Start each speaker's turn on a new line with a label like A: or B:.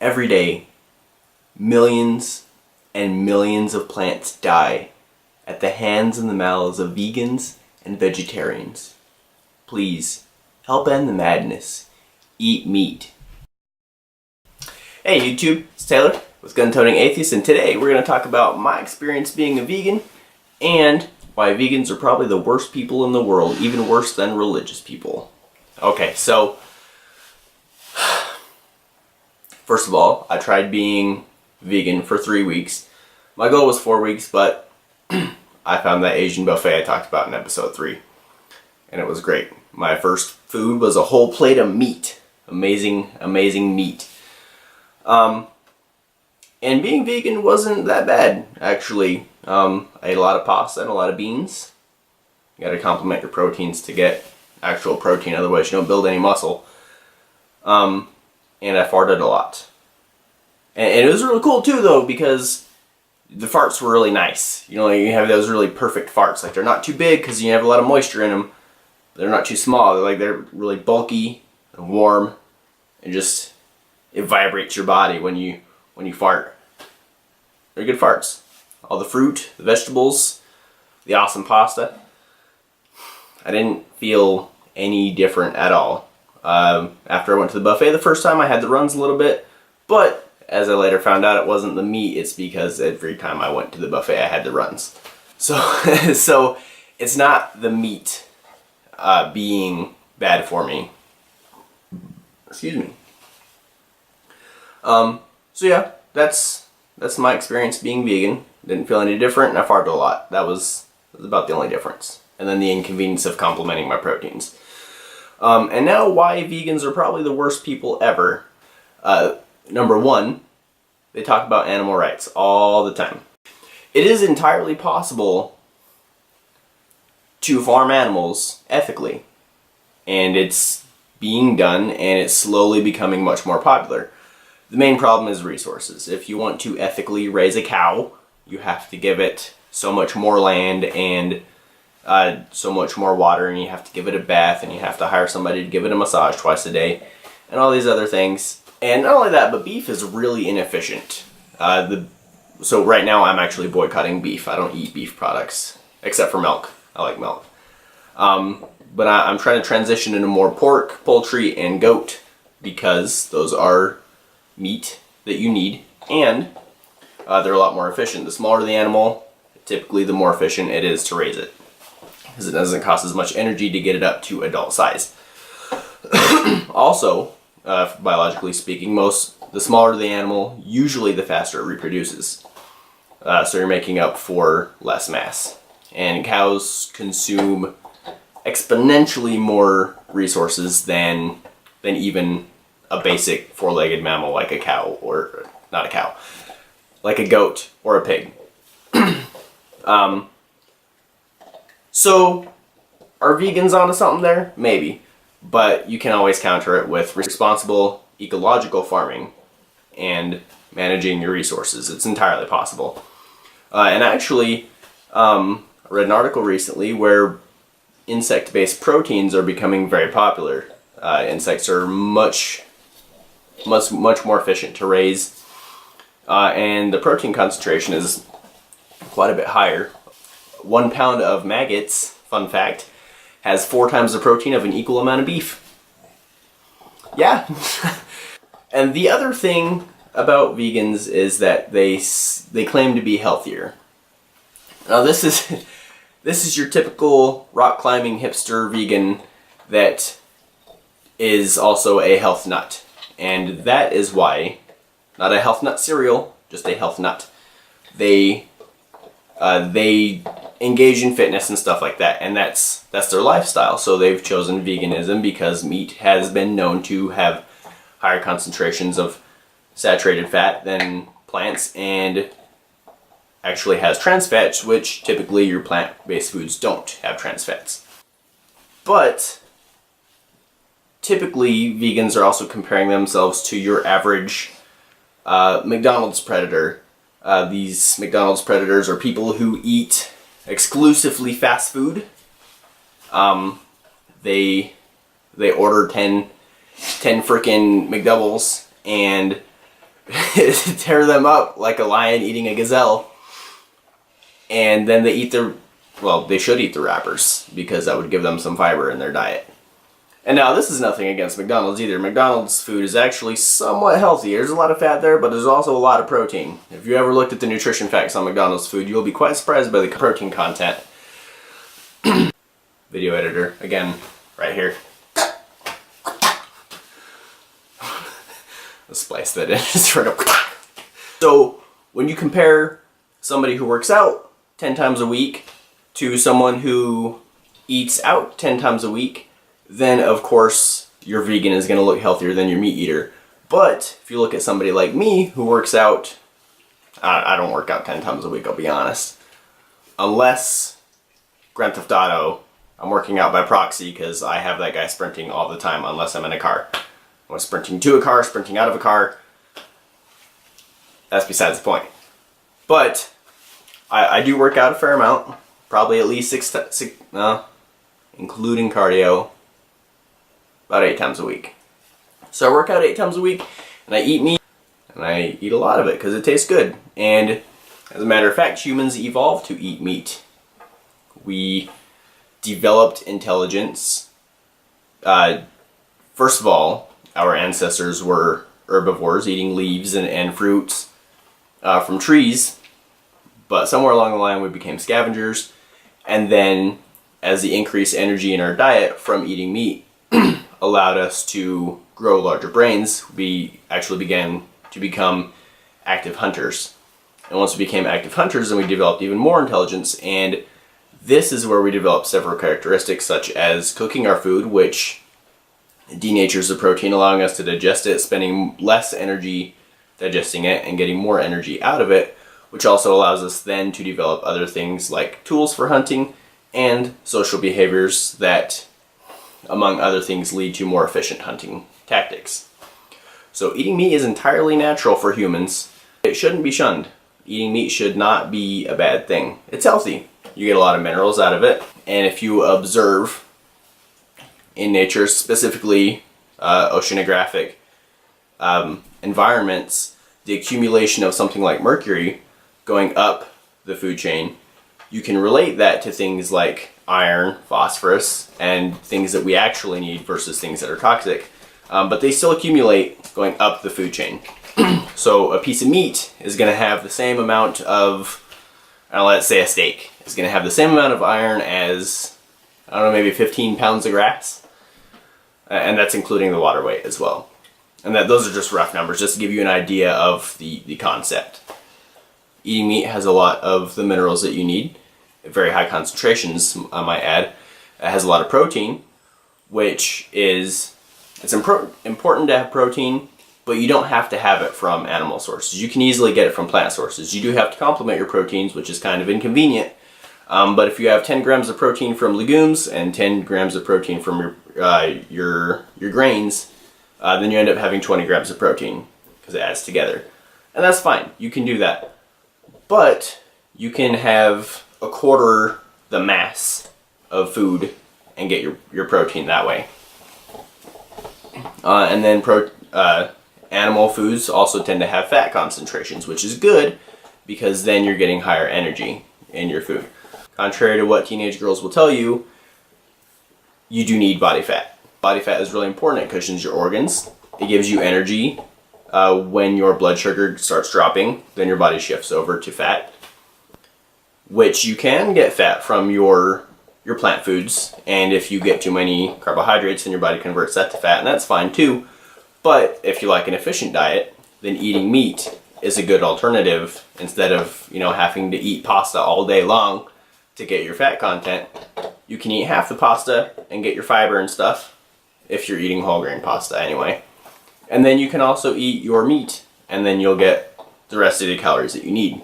A: Every day, millions and millions of plants die at the hands and the mouths of vegans and vegetarians. Please, help end the madness. Eat meat. Hey YouTube, it's Taylor with Toting Atheist, and today we're going to talk about my experience being a vegan and why vegans are probably the worst people in the world, even worse than religious people. Okay, so first of all, I tried being vegan for 3 weeks. My goal was 4 weeks, but I found that Asian buffet I talked about in episode 3, and it was great. My first food was a whole plate of meat. Amazing, amazing meat. And being vegan wasn't that bad, actually. I ate a lot of pasta and a lot of beans. You gotta complement your proteins to get actual protein, otherwise you don't build any muscle. And I farted a lot. And it was really cool too, though, because the farts were really nice. You know, you have those really perfect farts. Like, they're not too big because you have a lot of moisture in them. They're not too small. They're really bulky and warm, and just it vibrates your body when you fart. They're good farts. All the fruit, the vegetables, the awesome pasta. I didn't feel any different at all. After I went to the buffet the first time, I had the runs a little bit, but as I later found out, it wasn't the meat. It's because every time I went to the buffet, I had the runs. So, so it's not the meat being bad for me. Excuse me. So yeah, that's my experience being vegan. Didn't feel any different, and I farted a lot. That was about the only difference. And then the inconvenience of complementing my proteins. And now why vegans are probably the worst people ever. Number one, they talk about animal rights all the time. It is entirely possible to farm animals ethically. And it's being done, and it's slowly becoming much more popular. The main problem is resources. If you want to ethically raise a cow, you have to give it so much more land and so much more water, and you have to give it a bath, and you have to hire somebody to give it a massage twice a day, and all these other things. And not only that, but beef is really inefficient. So right now I'm actually boycotting beef. I don't eat beef products, except for milk. I like milk. But I'm trying to transition into more pork, poultry, and goat, because those are meat that you need, and they're a lot more efficient. The smaller the animal, typically the more efficient it is to raise it, because it doesn't cost as much energy to get it up to adult size. Also, biologically speaking, the smaller the animal, usually the faster it reproduces. So you're making up for less mass. And cows consume exponentially more resources than even a basic four-legged mammal like a cow, or not a cow, like a goat or a pig. So, are vegans onto something there? Maybe. But you can always counter it with responsible ecological farming and managing your resources. It's entirely possible. And actually, I read an article recently where insect-based proteins are becoming very popular. Insects are much more efficient to raise, and the protein concentration is quite a bit higher. 1 pound of maggots, fun fact, has 4 times the protein of an equal amount of beef. Yeah. And the other thing about vegans is that they claim to be healthier. Now this is your typical rock climbing hipster vegan that is also a health nut. And that is why, not a health nut cereal, just a health nut. They engage in fitness and stuff like that, and that's their lifestyle. So they've chosen veganism because meat has been known to have higher concentrations of saturated fat than plants, and actually has trans fats, which typically your plant-based foods don't have trans fats. But typically vegans are also comparing themselves to your average McDonald's predator. These McDonald's predators are people who eat exclusively fast food. They order 10 frickin' McDoubles, and tear them up like a lion eating a gazelle, and then they eat they should eat the wrappers because that would give them some fiber in their diet. And now this is nothing against McDonald's either. McDonald's food is actually somewhat healthy. There's a lot of fat there, but there's also a lot of protein. If you ever looked at the nutrition facts on McDonald's food, you'll be quite surprised by the protein content. Video editor, again, right here. Let's splice that in just right up. So when you compare somebody who works out 10 times a week to someone who eats out 10 times a week, then of course your vegan is going to look healthier than your meat eater. But if you look at somebody like me who works out, I don't work out 10 times a week, I'll be honest. Unless Grand Theft Auto, I'm working out by proxy because I have that guy sprinting all the time unless I'm in a car. I'm sprinting to a car, sprinting out of a car. That's besides the point. But I do work out a fair amount, probably at least including cardio, about 8 times a week. So I work out 8 times a week, and I eat meat, and I eat a lot of it because it tastes good. And as a matter of fact, humans evolved to eat meat. We developed intelligence. First of all, our ancestors were herbivores, eating leaves and fruits from trees. But somewhere along the line, we became scavengers. And then, as the increased energy in our diet from eating meat allowed us to grow larger brains, we actually began to become active hunters. And once we became active hunters, then we developed even more intelligence. And this is where we developed several characteristics, such as cooking our food, which denatures the protein, allowing us to digest it, spending less energy digesting it and getting more energy out of it, which also allows us then to develop other things like tools for hunting and social behaviors that, among other things, lead to more efficient hunting tactics. So eating meat is entirely natural for humans. It shouldn't be shunned. Eating meat should not be a bad thing. It's healthy. You get a lot of minerals out of it, and if you observe in nature, specifically oceanographic environments, the accumulation of something like mercury going up the food chain, you can relate that to things like iron, phosphorus, and things that we actually need versus things that are toxic. But they still accumulate going up the food chain. So a piece of meat is going to have the same amount of, let's say a steak, is going to have the same amount of iron as, I don't know, maybe 15 pounds of grass. And that's including the water weight as well. And those are just rough numbers, just to give you an idea of the concept. Eating meat has a lot of the minerals that you need, at very high concentrations, I might add. It has a lot of protein, which is, it's important to have protein, but you don't have to have it from animal sources. You can easily get it from plant sources. You do have to complement your proteins, which is kind of inconvenient. But if you have 10 grams of protein from legumes and 10 grams of protein from your grains, then you end up having 20 grams of protein because it adds together. And that's fine. You can do that. But you can have a quarter the mass of food and get your protein that way. And then animal foods also tend to have fat concentrations, which is good because then you're getting higher energy in your food. Contrary to what teenage girls will tell you, you do need body fat. Body fat is really important. It cushions your organs. It gives you energy. When your blood sugar starts dropping, then your body shifts over to fat, which you can get fat from your plant foods. And if you get too many carbohydrates, then your body converts that to fat, and that's fine too. But if you like an efficient diet, then eating meat is a good alternative instead of, having to eat pasta all day long to get your fat content. You can eat half the pasta and get your fiber and stuff, if you're eating whole grain pasta anyway. And then you can also eat your meat, and then you'll get the rest of the calories that you need.